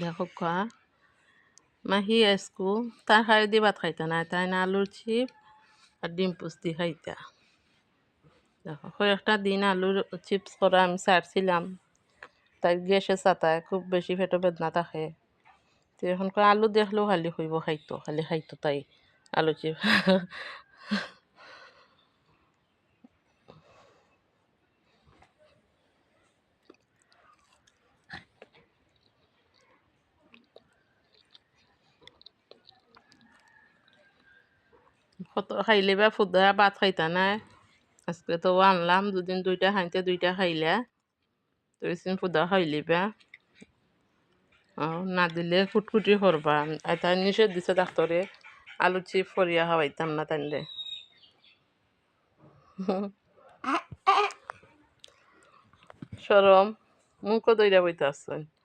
দেখো খা মাহি আজকু তার খাই দিয়ে ভাত খাইতা না, তাই না আলুর চিপ আর ডিম পুস্তি খাইতা। দেখো কয়েকটা দিন আলুর চিপস করা আমি ছাড়ছিলাম, তাই গ্যাসে চাতায় খুব বেশি পেটে বেদনা থাকে। তো এখন আলু দেখলেও খালি হইব খাইতো, খালি খাইতো তাই আলু চিপস। কত খাইলে বা ফুদা ভাত খাইতা নাই, আজকে তো আনলাম দুদিন দুইটা খাইতে দুইটা খাইলে তো ফুদা খাইলি বা না দিলে ফুটফুটি করবা। তাই নিষেধ দিছে ডাক্তরে আলু চিপ করিয়া খাওয়াইতাম না তাইলে। সরম মুখও দইরা বইতে আসছেন।